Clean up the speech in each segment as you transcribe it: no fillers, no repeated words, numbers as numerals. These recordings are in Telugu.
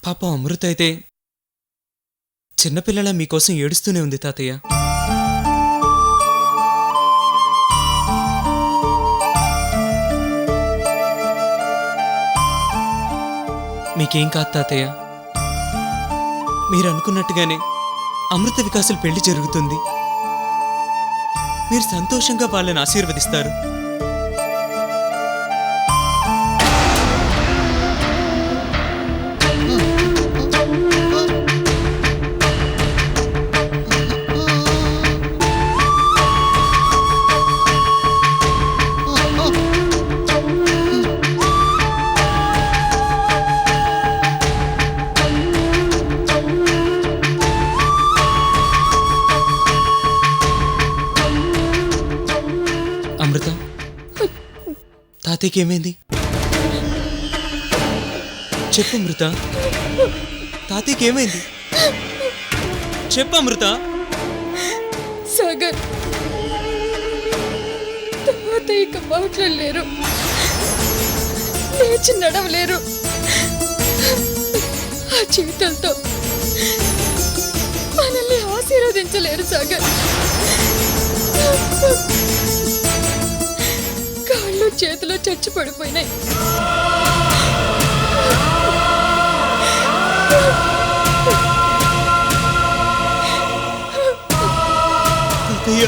పాపం అమృత అయితే చిన్నపిల్లల మీకోసం ఏడుస్తూనే ఉంది తాతయ్య. మీకేం కాదు తాతయ్య. మీరు అనుకున్నట్టుగానే అమృత వికాసుల పెళ్లి జరుగుతుంది. మీరు సంతోషంగా వాళ్ళని ఆశీర్వదిస్తారు. అమృత, తాతయ్యకి ఏమైంది? చెప్పు అమృత, తాతయ్యకి ఏమైంది? చెప్పు అమృత. సాగర్, తాతయ్య ఇక మాట్లాడలేరు, లేచి నడవలేరు. ఆ జీవితంతో మనల్ని ఆశీర్వదించలేరు సాగర్. కాళ్ళు చేతిలో చచ్చి పడిపోయినాయి. తాతయ్య,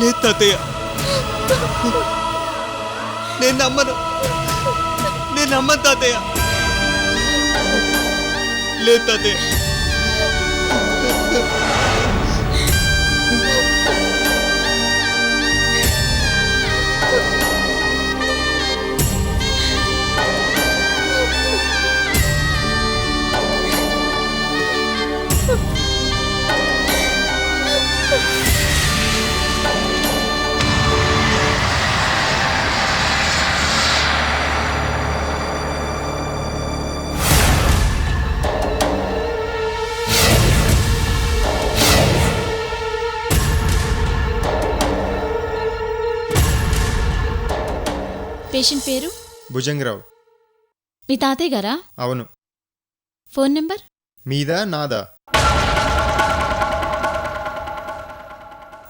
లేదు తాతయ్య, నేను నమ్మను తాతయ్య. లేదు తాతయ్య. పేషెంట్ పేరు? భుజంగరావు. మీ తాతయ్య గారా? అవును. Phone number? మీదా నాదా?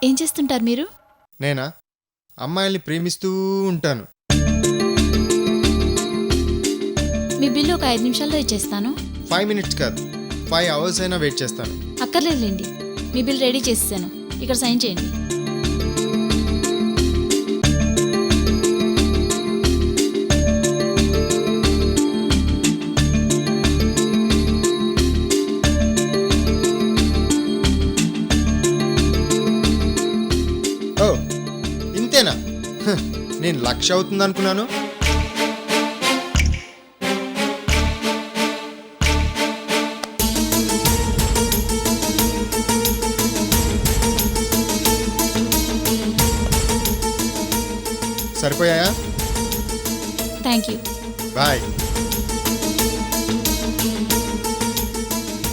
ఏం చేస్తుంటారు మీరు? నేనా? అమ్మాయిల్ని ప్రేమిస్తూ ఉంటాను. మీ బిల్లు ఒక 5 నిమిషాల్లో ఇచ్చేస్తాను. 5 మినిట్స్ కాదు, 5 అవర్స్ అయినా వెయిట్ చేస్తాను. అక్కర్లేదులేండి, మీ బిల్ రెడీ చేసేసాను. ఇక్కడ సైన్ చేయండి. ఓ, ఇంతేనా? నేను 1,00,000 అవుతుంది అనుకున్నాను. సరిపోయాయా? Thank you. బాయ్.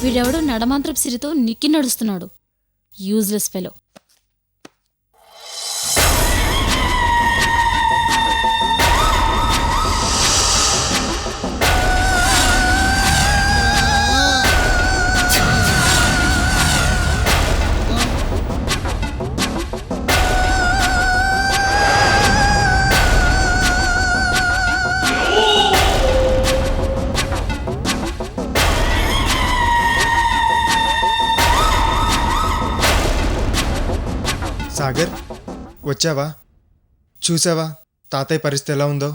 వీడెవడో నడమాంత్రపు సిరితో నిక్కి నడుస్తున్నాడు. Useless fellow. సాగర్, వచ్చావా? చూసావా తాతయ్య పరిస్థితి ఎలా ఉందో?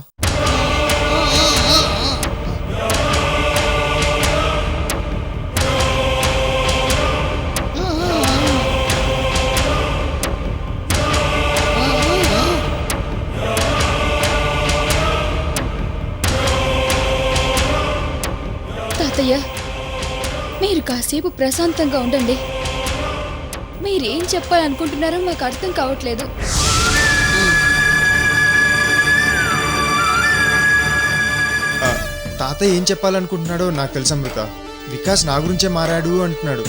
తాతయ్య, మీరు కాసేపు ప్రశాంతంగా ఉండండి. మీరేం చెప్పాలనుకుంటున్నారో మాకు అర్థం కావట్లేదు. తాతయ్య ఏం చెప్పాలనుకుంటున్నాడో నాకు తెలుసు అమృత. వికాస్ నా గురించే మారాడు అంటున్నాడు.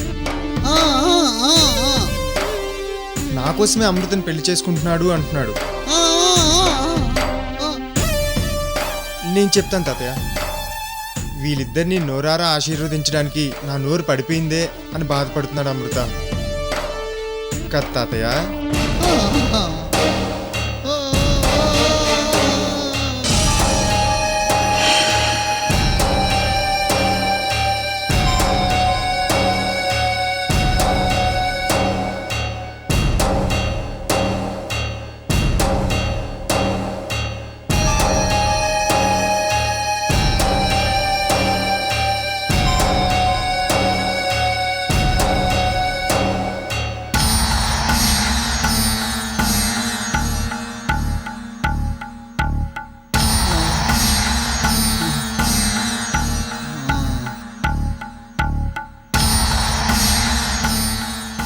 నా కోసమే అమృతని పెళ్లి చేసుకుంటున్నాడు అంటున్నాడు. నేను చెప్తాను తాతయ్య, వీళ్ళిద్దరిని నోరారా ఆశీర్వదించడానికి నా నోరు పడిపోయిందే అని బాధపడుతున్నాడు అమృత. కదా తాతయ్య?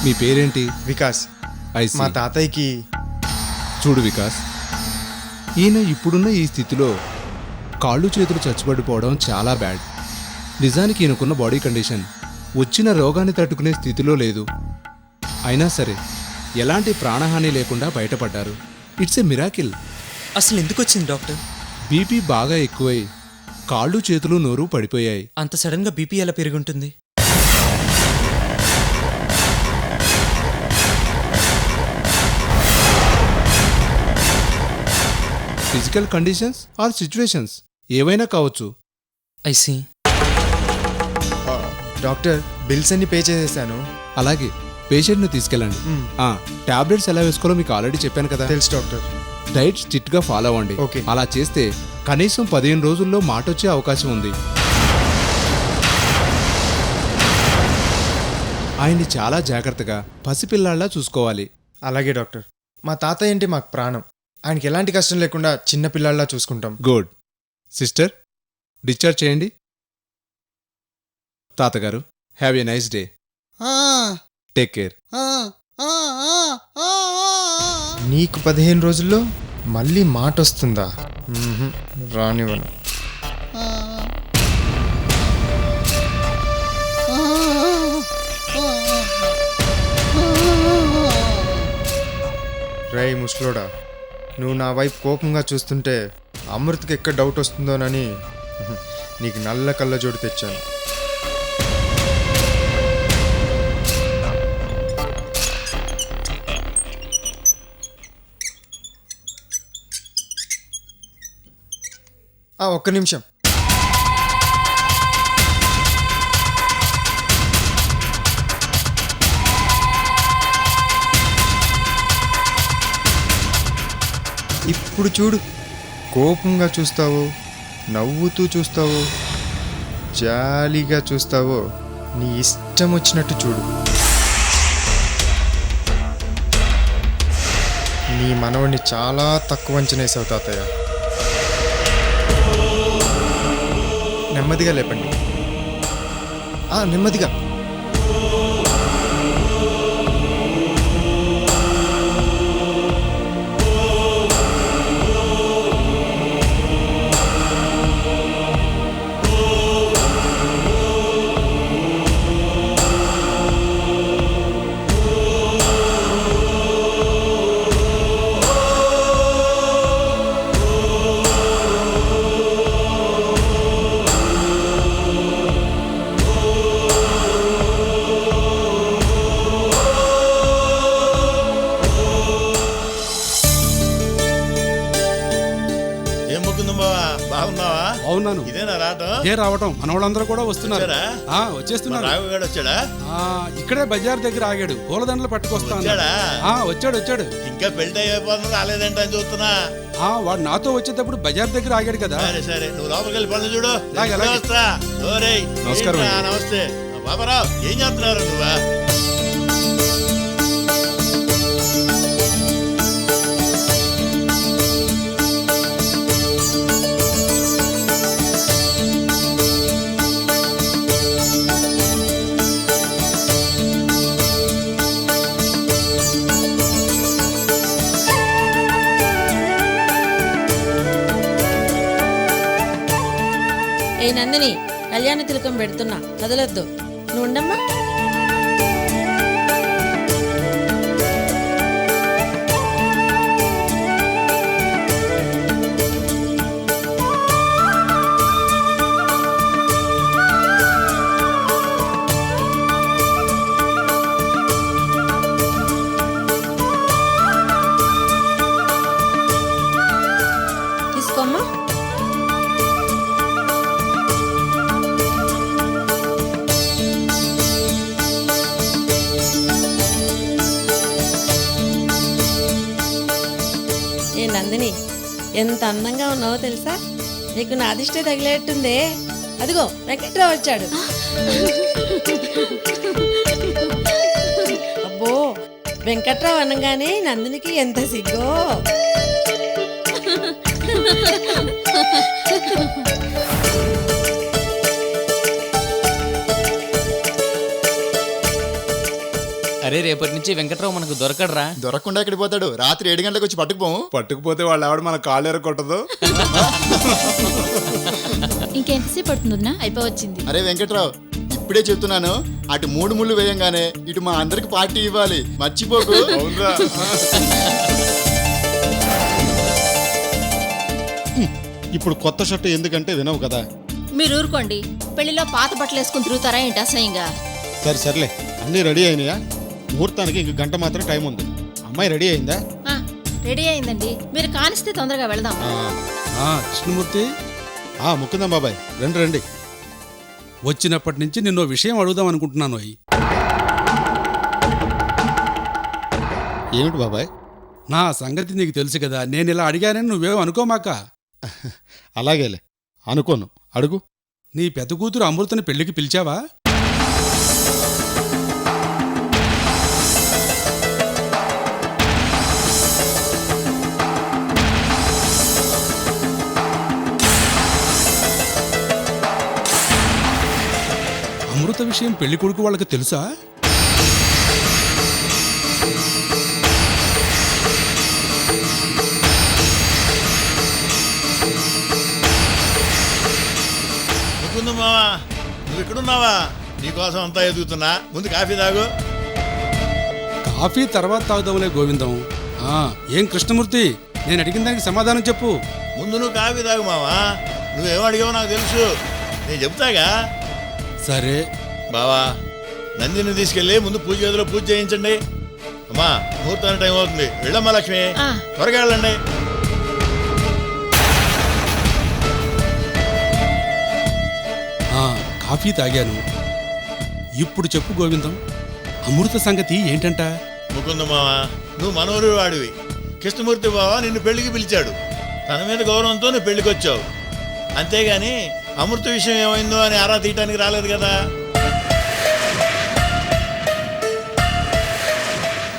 మీ పేరేంటి? వికాస్. I see. మా తాతయ్యకి చూడు వికాస్, ఈయన ఇప్పుడున్న ఈ స్థితిలో కాళ్ళు చేతులు చచ్చుబడిపోవడం చాలా బ్యాడ్. నిజానికి ఈయనకున్న బాడీ కండిషన్ వచ్చిన రోగాన్ని తట్టుకునే స్థితిలో లేదు. అయినా సరే ఎలాంటి ప్రాణహాని లేకుండా బయటపడ్డారు. It's a miracle. అసలు ఎందుకు వచ్చింది డాక్టర్? బీపీ బాగా ఎక్కువై కాళ్ళు చేతులు నోరు పడిపోయాయి. అంత సడన్ గా బీపీ ఎలా పెరుగుంటుంది? ఫిజికల్ కండిషన్స్ ఆర్ సిచ్యువేషన్స్ ఏవైనా కావచ్చు. ఐసీ. డాక్టర్ బిల్స్ అన్ని పే చేసేసాను. అలాగే పేషెంట్ను తీసుకెళ్ళండి. టాబ్లెట్స్ ఎలా వేసుకోవాలో మీకు ఆల్రెడీ చెప్పాను కదా. తెలుసు డాక్టర్. డైట్ స్ట్రిక్ట్గా ఫాలో అవ్వండి. ఓకే. అలా చేస్తే కనీసం 15 రోజుల్లో మాటొచ్చే అవకాశం ఉంది. ఆయన్ని చాలా జాగ్రత్తగా పసిపిల్లాళ్లా చూసుకోవాలి. అలాగే డాక్టర్. మా తాతయ్య అంటే మాకు ప్రాణం. ఆయనకి ఎలాంటి కష్టం లేకుండా చిన్న పిల్లాడిలా చూసుకుంటాం. గుడ్. సిస్టర్, డిశ్చార్జ్ చేయండి. తాతగారు, have a nice day. Take care. నీకు 15 రోజుల్లో మళ్ళీ మాట వస్తుందా? రానివ్వను. రేయ్ ముసలోడా, నువ్వు నా వైపు కోపంగా చూస్తుంటే అమృతకి ఎక్కడ డౌట్ వస్తుందోనని నీకు నల్ల కళ్ళజోడు తెచ్చాను. ఒక్క నిమిషం. ఇప్పుడు చూడు, కోపంగా చూస్తావో, నవ్వుతూ చూస్తావో, జాలీగా చూస్తావో, నీ ఇష్టం వచ్చినట్టు చూడు. నీ మనవడిని చాలా తక్కువ అంచనేసావు తాతయ్య. నెమ్మదిగా లేపండి. నెమ్మదిగా. అవునాను. ఇదేనా రావటం? ఏ రావటం, మనవాళ్ళందరూ కూడా వస్తున్నారు. వచ్చేస్తున్నారు. రాఘవగాడు వచ్చాడా? ఇక్కడే బజార్ దగ్గర ఆగాడు, పూలదండలు పట్టుకొస్తాను. వచ్చాడు. ఇంకా పెళ్లి అయిపోతుంది, రాలేదంట అని చూస్తున్నా. వాడు నాతో వచ్చేటప్పుడు బజార్ దగ్గర ఆగాడు కదా. సరే నువ్వు లోపలికి వెళ్ళి పనులు చూడు. అలాగే. నమస్కారం. నమస్తే బాబారావు, ఏం చేస్తున్నారు నువ్వా? ఏ నందిని, కళ్యాణ తిలకం పెడుతున్నా కదలొద్దు. నువ్వు ఉండమ్మా. తీసుకోమ్మా. ఏ నందిని, ఎంత అందంగా ఉన్నావో తెలుసా? నీకు నా అదిష్టే తగిలేట్టుందే. అదిగో వెంకట్రావు వచ్చాడు. అబ్బో, వెంకట్రావు అనగానే నందినికి ఎంత సిగ్గో. అరే రేపటి నుంచి వెంకట్రావు మనకు దొరకడరా. దొరకకుండా ఎక్కడికి పోతాడు? రాత్రి 7 గంటలకు వచ్చి పట్టుకుపోము. పట్టుకుపోతే వాళ్ళు ఆవిడ మన కాళ్ళు ఎరగొట్టదు. ఇంకెంతసేపు పడుతుందా? అయిపోవచ్చింది. అరే వెంకట్రావు, ఇప్పుడే చెప్తున్నాను, అటు 3 ముళ్ళు వేయంగానే ఇటు మా అందరికి పార్టీ ఇవ్వాలి, మర్చిపోకు. ఇప్పుడు కొత్త షర్టు ఎందుకంటే వినవు కదా. మీరు ఊరుకోండి. పెళ్లిలో పాత బట్టలు వేసుకుని తిరుగుతారా ఏంటి అసహ్యంగా? సర్లే, అన్నీ రెడీ అయినాయా? ముహూర్తానికి ఇంక గంట మాత్రం టైం ఉంది. అమ్మాయి రెడీ అయిందా? రెడీ అయిందండి. మీరు కానిస్తే తొందరగా వెళదాం. కృష్ణమూర్తి, ముకుందం బాబాయ్, రండి. వచ్చినప్పటి నుంచి నిన్నో విషయం అడుగుదాం అనుకుంటున్నాను. ఏమిటి బాబాయ్? నా సంగతి నీకు తెలుసు కదా. నేను ఇలా అడిగానని నువ్వేం అనుకోమాక. అలాగేలే, అనుకోను, అడుగు. నీ పెద్ద కూతురు అమృతని పెళ్లికి పిలిచావా? అమృత విషయం పెళ్లి కొడుకు వాళ్ళకి తెలుసా? ముకుందం మావా, నువ్వు ఇక్కడున్నావా? నీకోసం అంతా ఎదుగుతున్నా. ముందు కాఫీ తాగు. కాఫీ తర్వాత తాగుదాంలే గోవిందం. ఏం కృష్ణమూర్తి, నేను అడిగిన దానికి సమాధానం చెప్పు. ముందు నువ్వు కాఫీ తాగు మావా. నువ్వేమో అడిగావో నాకు తెలుసు, నేను చెప్తాగా. సరే బావా, నందిని తీసుకెళ్ళి ముందు పూజ గదిలో పూజ చేయించండి. అమ్మా, ముహూర్తానికి టైం అవుతుంది. వెళ్ళమ్మా లక్ష్మి, త్వరగా వెళ్ళండి. కాఫీ తాగాను. ఇప్పుడు చెప్పు గోవిందం, అమృత సంగతి ఏంటంట? ముకుంద మావా, నువ్వు మనోరు వాడివి. కృష్ణమూర్తి బావా నిన్ను పెళ్లికి పిలిచాడు. తన మీద గౌరవంతో నువ్వు పెళ్లికి వచ్చావు. అంతేగాని అమృత విషయం ఏమైందో అని ఆరా తీయటానికి రాలేదు కదా.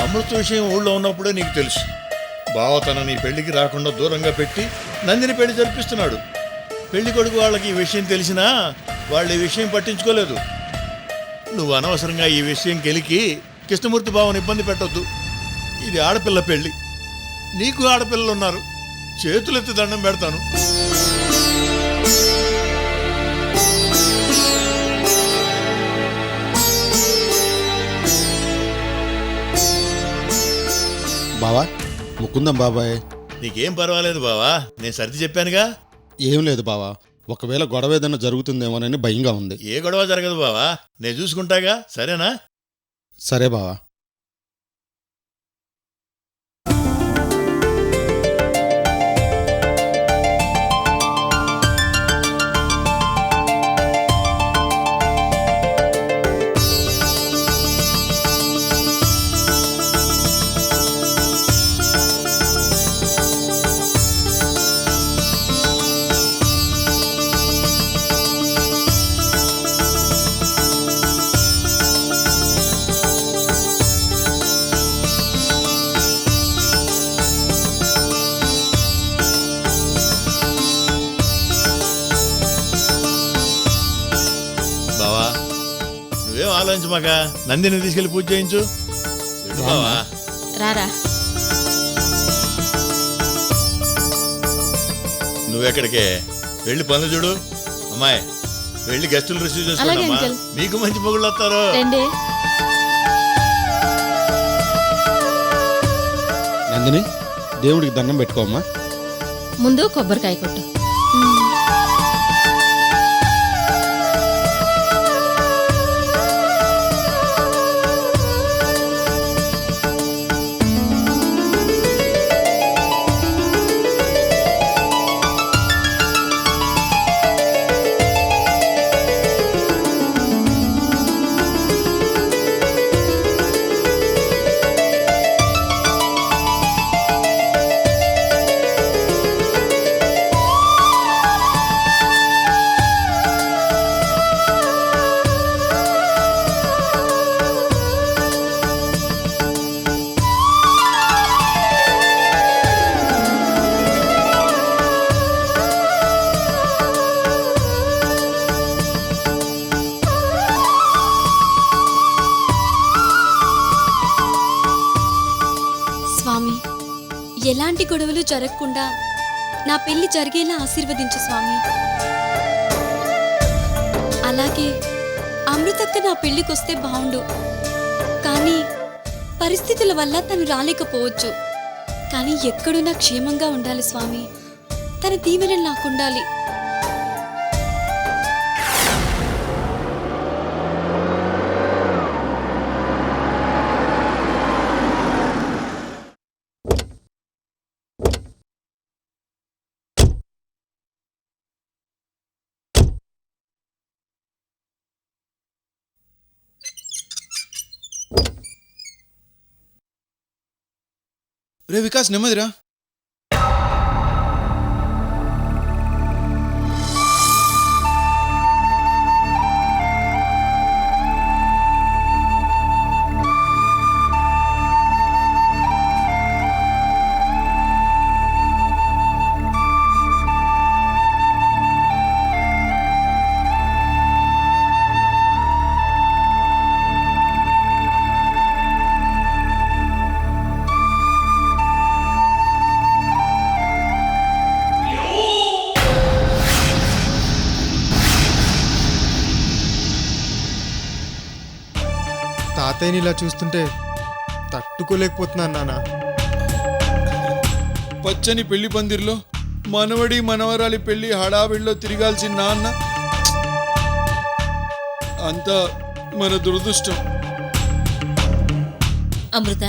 అమృత విషయం ఊళ్ళో ఉన్నప్పుడే నీకు తెలుసు. బావ తనని పెళ్లికి రాకుండా దూరంగా పెట్టి నందిని పెళ్లి జరిపిస్తున్నాడు. పెళ్లి కొడుకు వాళ్ళకి ఈ విషయం తెలిసినా వాళ్ళు ఈ విషయం పట్టించుకోలేదు. నువ్వు అనవసరంగా ఈ విషయం గెలికి కృష్ణమూర్తి బావని ఇబ్బంది పెట్టొద్దు. ఇది ఆడపిల్ల పెళ్లి. నీకు ఆడపిల్లలు ఉన్నారు. చేతులెత్తి దండం పెడతాను. బావా, ముకుందం బాబాయ్. నీకేం పర్వాలేదు బావా, నేను సర్ది చెప్పానుగా. ఏం లేదు బావా, ఒకవేళ గొడవ ఏదైనా జరుగుతుందేమోనని భయంగా ఉంది. ఏ గొడవ జరగదు బావా, నేను చూసుకుంటాగా. సరేనా? సరే బావా. ఆలోచించమాక, నందిని తీసుకెళ్లి పూజ చేయించు. బావా రారా. నువ్వెక్కడికే వెళ్ళి పనులు చూడు. అమ్మాయి, వెళ్ళి గెస్టులు రిసీవ్ అలాగే, చేసుకోండి అంకుల్. మీకు మంచి మొగుళ్ళు వస్తారు. రండి. నందిని దేవుడికి దండం పెట్టుకోమ్మా. ముందు కొబ్బరికాయ కొట్టు. స్వామి, ఎలాంటి గొడవలు జరగకుండా నా పెళ్లి జరిగేలా ఆశీర్వదించు స్వామి. అలాగే అమృతక్క నా పెళ్లికొస్తే బావుండు, కానీ పరిస్థితుల వల్ల తను రాలేకపోవచ్చు. కానీ ఎక్కడున్నా క్షేమంగా ఉండాలి స్వామి. తన దీవెనలు నాకుండాలి. రే వికాస్, నెమ్మదిరా. తాతయ్యని ఇలా చూస్తుంటే తట్టుకోలేకపోతున్నాను నాన్న. పచ్చని పెళ్లి పందిర్లో మనవడి మనవరాలి పెళ్లి హడావిడిలో తిరగాల్సిన నాన్న అంతా మన దురదృష్టం. అమృత,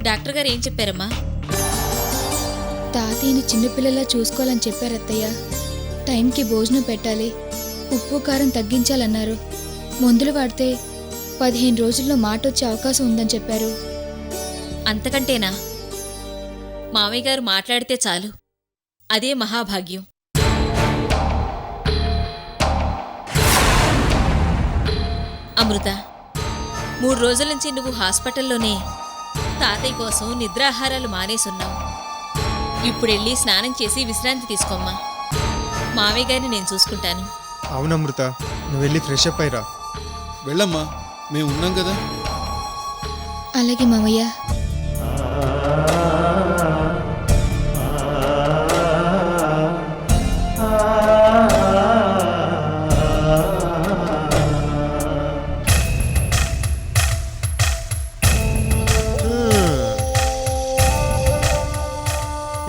డాక్టర్ గారు ఏం చెప్పారమ్మా? తాతయ్యని చిన్నపిల్లలా చూసుకోవాలని చెప్పారు అత్తయ్య. టైంకి భోజనం పెట్టాలి, ఉప్పు కారం తగ్గించాలన్నారు. మందులు వాడితే 15 రోజుల్లో మాట వచ్చే అవకాశం ఉందని చెప్పారు. అంతకంటేనా? మామయ్య గారు మాట్లాడితే చాలు, అదే మహాభాగ్యం. అమృత, 3 రోజుల నుంచి నువ్వు హాస్పిటల్లోనే తాతయ్య కోసం నిద్రాహారాలు మానేసున్నావు. ఇప్పుడెళ్ళి స్నానం చేసి విశ్రాంతి తీసుకోమ్మా. మామయ్య గారిని నేను చూసుకుంటాను. అవునమృత, నువ్వు వెళ్ళి ఫ్రెష్ అప్ అయ్యిరా. వెళ్ళమ్మా, మేము ఉన్నాం కదా. అలాగే మావయ్య.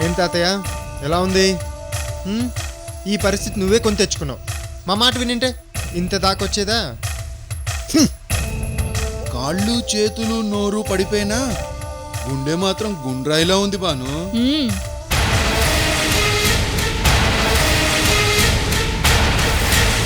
ఏం తాతయ్య, ఎలా ఉంది? ఈ పరిస్థితి నువ్వే కొని తెచ్చుకున్నావు. మా మాట వినింటే ఇంత దాకొచ్చేదా? కాళ్ళు చేతులు నోరు పడిపోయినా గుండె మాత్రం గుండ్రాయిలా ఉంది బాను.